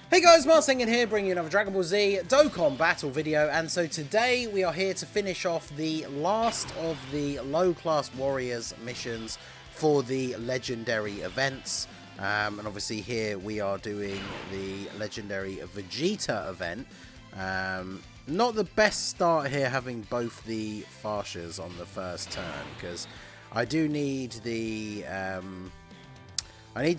Hey guys, Marsingin here, bringing you another Dragon Ball Z Dokkan battle video, and so today we are here to finish off the last of the low-class warriors missions for the legendary events, and obviously here we are doing the legendary VEGETA event. Not the best start here having both the Farshas on the first turn, because I do need the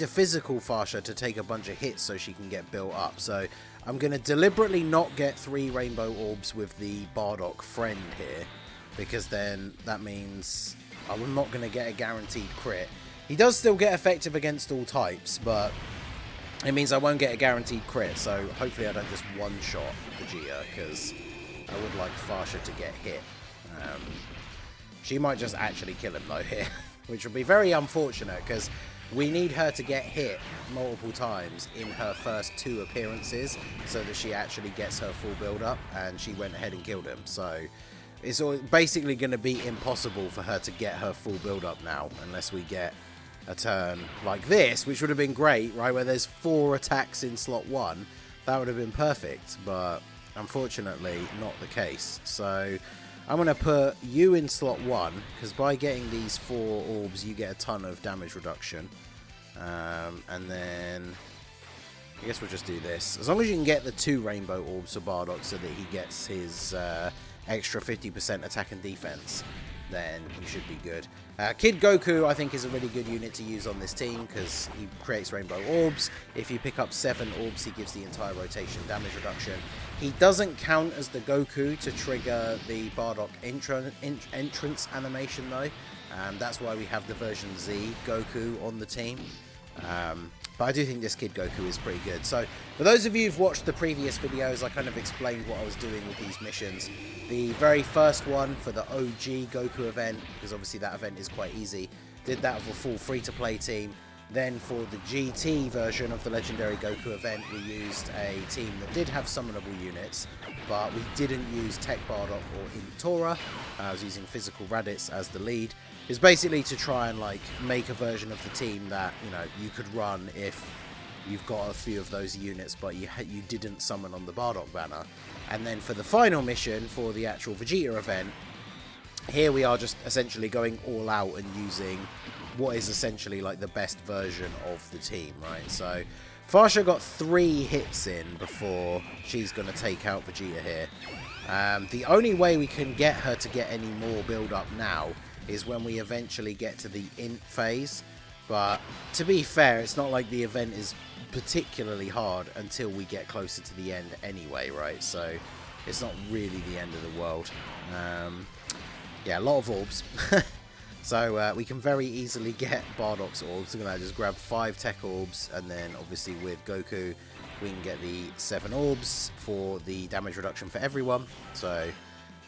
physical Farsha to take a bunch of hits so she can get built up. So I'm going to deliberately not get 3 rainbow orbs with the BARDOCK friend here, because then that means I'm not going to get a guaranteed crit. He does still get effective against all types, but it means I won't get a guaranteed crit. So hopefully I don't just one-shot Vegeta, because I would like Farsha to get hit. She might just actually kill him though here, which would be very unfortunate, because we need her to get hit multiple times in her first 2 appearances so that she actually gets her full build-up, and she went ahead and killed him. So it's basically going to be impossible for her to get her full build-up now unless we get a turn like this, which would have been great, right, where there's 4 attacks in slot 1. That would have been perfect, but unfortunately not the case. So I'm going to put you in slot 1, because by getting these 4 orbs you get a ton of damage reduction. And then I guess we'll just do this. As long as you can get the 2 rainbow orbs for BARDOCK so that he gets his extra 50% attack and defense, then he should be good. Kid Goku, I think, is a really good unit to use on this team because he creates rainbow orbs. If you pick up 7 orbs, he gives the entire rotation damage reduction. He doesn't count as the Goku to trigger the BARDOCK entrance animation though. That's why we have the version Z Goku on the team. But I do think this Kid Goku is pretty good. So for those of you who've watched the previous videos, I kind of explained what I was doing with these missions. The very first one for the OG Goku event, because obviously that event is quite easy, did that with a full free-to-play team. Then for the GT version of the Legendary Goku event, we used a team that did have summonable units, but we didn't use Tech Bardock or Intora. I was using Physical Raditz as the lead. It's basically to try and like make a version of the team that, you know, you could run if you've got a few of those units, but you didn't summon on the Bardock banner. And then for the final mission for the actual Vegeta event, here we are just essentially going all out and using what is essentially like the best version of the team, right? So Farsha got 3 hits in before she's going to take out Vegeta here. The only way we can get her to get any more build up now is when we eventually get to the int phase. But to be fair, it's not like the event is particularly hard until we get closer to the end anyway, right? So it's not really the end of the world. Yeah, a lot of orbs. So we can very easily get Bardock's orbs. We're going to just grab 5 tech orbs, and then obviously with Goku we can get the 7 orbs for the damage reduction for everyone. So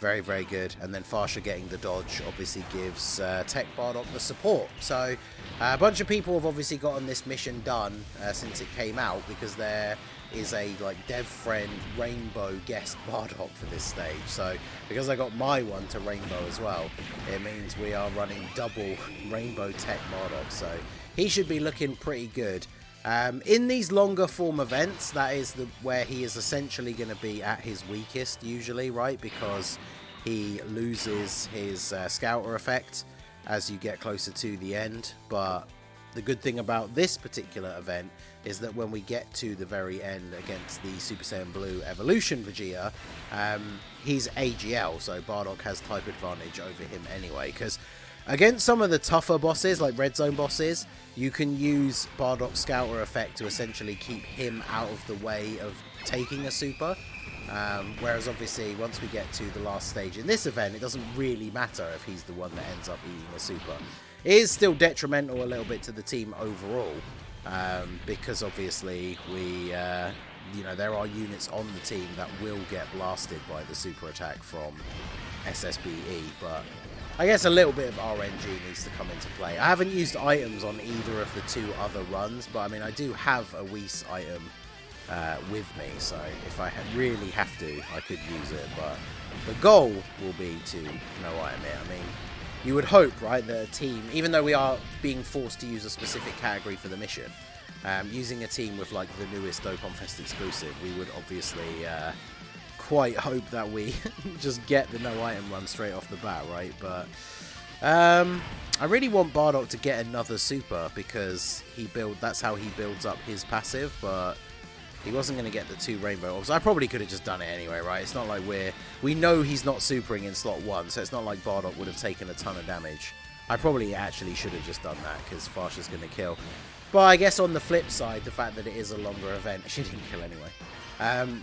very, very good. And then Farsha getting the dodge obviously gives Tech Bardock the support. So a bunch of people have obviously gotten this mission done since it came out, because there is a like dev friend rainbow guest Bardock for this stage. So because I got my one to rainbow as well, it means we are running double rainbow tech Bardock. So he should be looking pretty good. In these longer form events, that is where he is essentially going to be at his weakest usually, right? Because he loses his scouter effect as you get closer to the end. But the good thing about this particular event is that when we get to the very end against the Super Saiyan Blue Evolution Vegeta, he's AGL, so Bardock has type advantage over him anyway, because against some of the tougher bosses, like Red Zone bosses, you can use Bardock's Scouter effect to essentially keep him out of the way of taking a super. Whereas obviously once we get to the last stage in this event, it doesn't really matter if he's the one that ends up eating a super. It is still detrimental a little bit to the team overall, because obviously we, you know, there are units on the team that will get blasted by the super attack from SSBE, but I guess a little bit of RNG needs to come into play. I haven't used items on either of the 2 other runs, but I mean, I do have a Whis item with me, so if I really have to, I could use it, but the goal will be to no item it. I mean, you would hope, right, that a team, even though we are being forced to use a specific category for the mission, Using a team with like the newest Dokkan Fest exclusive, we would obviously quite hope that we just get the no item run straight off the bat, right? But I really want Bardock to get another super because that's how he builds up his passive, but he wasn't going to get the 2 rainbow orbs. I probably could have just done it anyway, right? It's not like we know he's not supering in slot 1, so it's not like Bardock would have taken a ton of damage. I probably actually should have just done that because Farsha's going to kill. But I guess on the flip side, the fact that it is a longer event, she didn't kill anyway.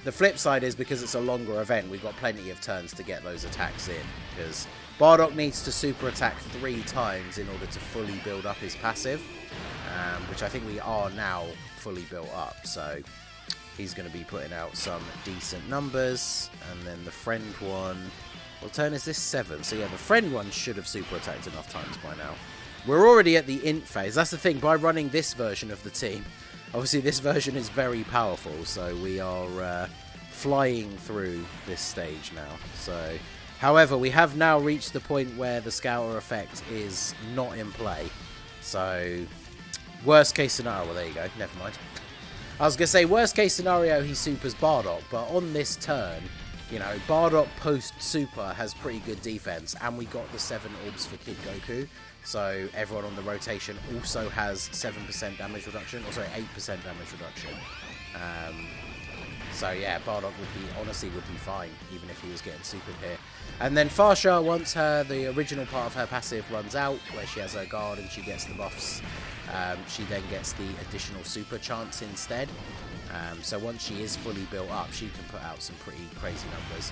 The flip side is because it's a longer event, we've got plenty of turns to get those attacks in. Because Bardock needs to super attack 3 times in order to fully build up his passive. Which I think we are now fully built up. So he's going to be putting out some decent numbers. And then the friend one, what turn is this? 7. So yeah, the friend one should have super attacked enough times by now. We're already at the int phase. That's the thing, by running this version of the team, obviously this version is very powerful, so we are flying through this stage now. So, however, we have now reached the point where the Scouter effect is not in play. So, worst case scenario, well there you go, never mind. I was going to say, worst case scenario, he supers Bardock, but on this turn, you know, Bardock post-super has pretty good defense, and we got the 7 orbs for Kid Goku. So everyone on the rotation also has 7% damage reduction, or sorry, 8% damage reduction. So yeah, Bardock honestly would be fine, even if he was getting supered here. And then Farsha, once the original part of her passive runs out, where she has her guard and she gets the buffs, she then gets the additional super chance instead. So once she is fully built up, she can put out some pretty crazy numbers.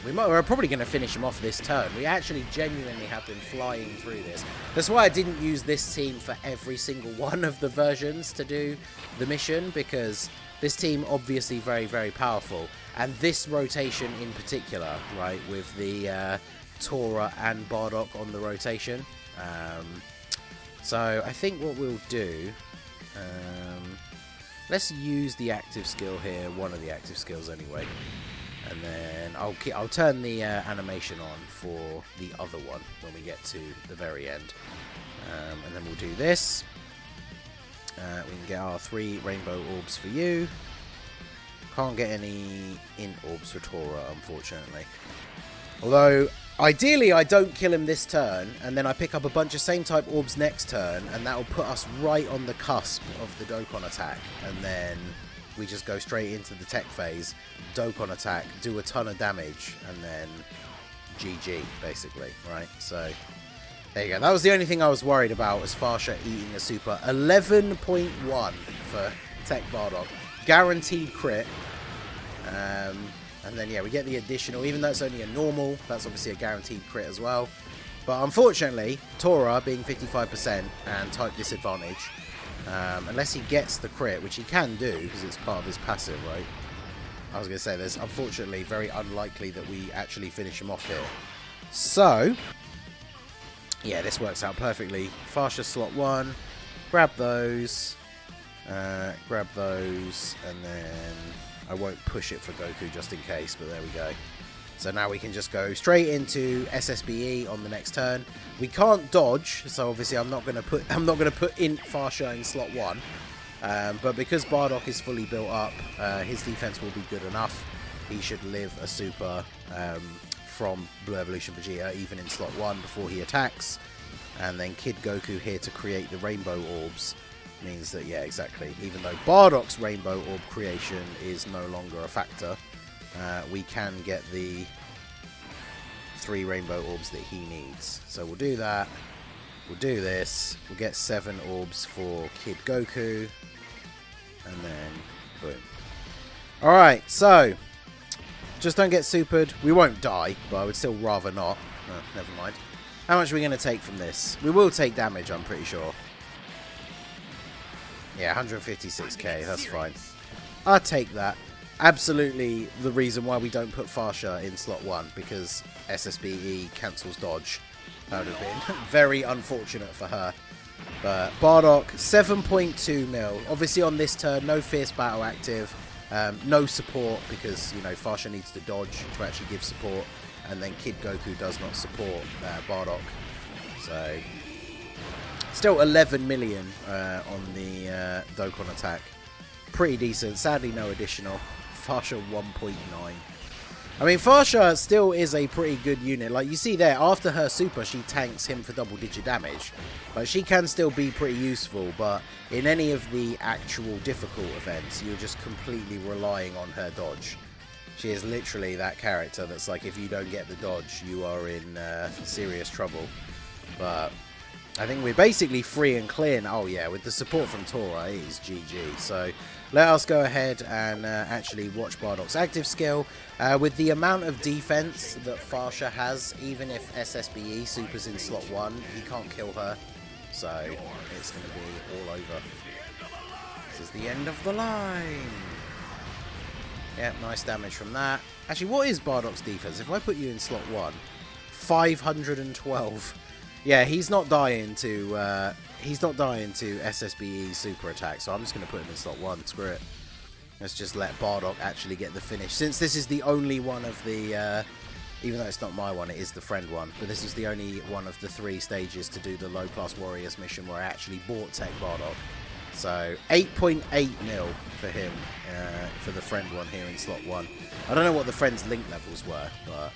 We're probably going to finish him off this turn. We actually genuinely have been flying through this. That's why I didn't use this team for every single one of the versions to do the mission, because this team obviously very, very powerful. And this rotation in particular, right, with the Tora and Bardock on the rotation. So I think what we'll do... let's use the active skill here, one of the active skills anyway. And then I'll turn the animation on for the other one when we get to the very end. And then we'll do this. We can get our 3 rainbow orbs for you. Can't get any int orbs for Tora, unfortunately. Although, ideally I don't kill him this turn, and then I pick up a bunch of same type orbs next turn, and that'll put us right on the cusp of the Dokkan attack. And then we just go straight into the tech phase, Dokkan attack, do a ton of damage, and then GG, basically, right? So, there you go. That was the only thing I was worried about, was Farsha eating a super. 11.1 for Tech Bardock. Guaranteed crit. And then, yeah, we get the additional, even though it's only a normal, that's obviously a guaranteed crit as well. But unfortunately, Tora being 55% and type disadvantage, unless he gets the crit, which he can do because it's part of his passive, right? I was going to say, there's unfortunately very unlikely that we actually finish him off here. So, yeah, this works out perfectly. Farsha slot 1, grab those, and then I won't push it for Goku just in case, but there we go. So now we can just go straight into SSBE on the next turn. We can't dodge, so obviously I'm not going to put int Farsha in slot 1. But because Bardock is fully built up, his defense will be good enough. He should live a super from Blue Evolution Vegeta even in slot 1 before he attacks. And then Kid Goku here to create the rainbow orbs means that, yeah, exactly. Even though Bardock's rainbow orb creation is no longer a factor, we can get the 3 rainbow orbs that he needs. So we'll do that. We'll do this. We'll get 7 orbs for Kid Goku. And then, boom. Alright, so, just don't get supered. We won't die, but I would still rather not. Oh, never mind. How much are we going to take from this? We will take damage, I'm pretty sure. Yeah, 156k, that's fine. I'll take that. Absolutely the reason why we don't put Farsha in slot 1, because SSBE cancels dodge. That would have been very unfortunate for her. But Bardock, 7.2 mil. Obviously on this turn, no Fierce Battle active. No support, because, you know, Farsha needs to dodge to actually give support. And then Kid Goku does not support Bardock. So, Still 11 million on the Dokkan attack. Pretty decent. Sadly, no additional. Farsha 1.9. I mean, Farsha still is a pretty good unit. Like, you see there, after her super, she tanks him for double-digit damage. Like, she can still be pretty useful, but in any of the actual difficult events, you're just completely relying on her dodge. She is literally that character that's like, if you don't get the dodge, you are in serious trouble. But I think we're basically free and clear now. Oh, yeah, with the support from Tora, it is GG. So let us go ahead and actually watch Bardock's active skill. With the amount of defense that Farsha has, even if SSBE supers in slot 1, he can't kill her. So it's going to be all over. This is the end of the line. Yeah, nice damage from that. Actually, what is Bardock's defense? If I put you in slot 1, 512. Yeah, he's not dying to SSBE super attack, so I'm just going to put him in slot 1. Screw it. Let's just let Bardock actually get the finish. Since this is the only one of the, even though it's not my one, it is the friend one, but this is the only one of the 3 stages to do the low class warriors mission where I actually bought Tech Bardock. So 8.8 mil for him, for the friend one here in slot 1. I don't know what the friend's link levels were, but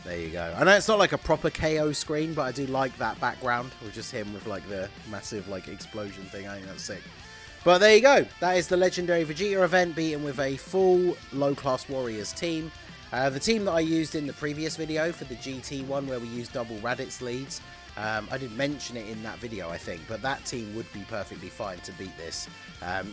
there you go. I know it's not like a proper KO screen, but I do like that background with just him with like the massive like explosion thing. I think that's sick. But there you go. That is the legendary Vegeta event, beaten with a full low class warriors team. The team that I used in the previous video for the GT one, where we used double Raditz leads, I didn't mention it in that video, I think, but that team would be perfectly fine to beat this.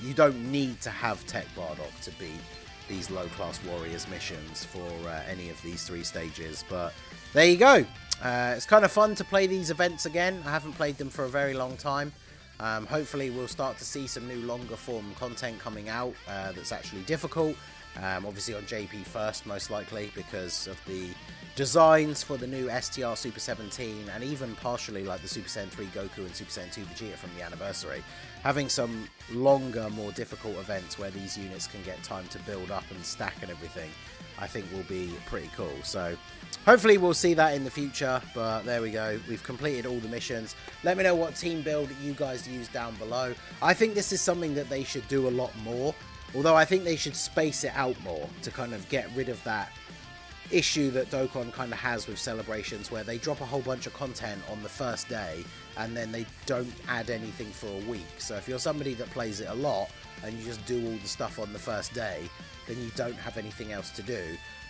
You don't need to have Tech Bardock to beat these low-class warriors missions for any of these 3 stages, but there you go. It's kind of fun to play these events again. I haven't played them for a very long time. Hopefully we'll start to see some new longer form content coming out that's actually difficult. Obviously on JP first, most likely, because of the designs for the new STR Super 17, and even partially like the Super Saiyan 3 Goku and Super Saiyan 2 Vegeta from the anniversary. Having some longer, more difficult events where these units can get time to build up and stack and everything, I think will be pretty cool. So hopefully we'll see that in the future, but there we go. We've completed all the missions. Let me know what team build you guys use down below. I think this is something that they should do a lot more. Although I think they should space it out more to kind of get rid of that issue that Dokkan kind of has with celebrations, where they drop a whole bunch of content on the first day and then they don't add anything for a week. So if you're somebody that plays it a lot and you just do all the stuff on the first day, then you don't have anything else to do.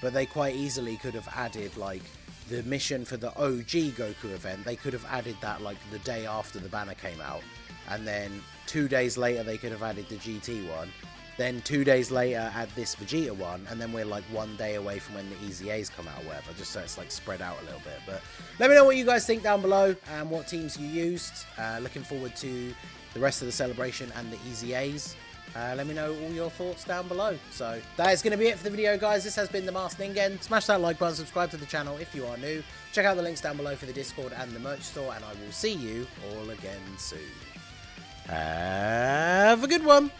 But they quite easily could have added like the mission for the OG Goku event. They could have added that like the day after the banner came out, and then 2 days later they could have added the GT one. Then 2 days later add this Vegeta one, and then we're like 1 day away from when the EZAs come out or whatever, just so it's like spread out a little bit. But let me know what you guys think down below and what teams you used. Looking forward to the rest of the celebration and the EZAs. Let me know all your thoughts down below. So that is going to be it for the video, guys. This has been the Masked Ningen. Smash that like button, subscribe to the channel if you are new. Check out the links down below for the Discord and the merch store, and I will see you all again soon. Have a good one.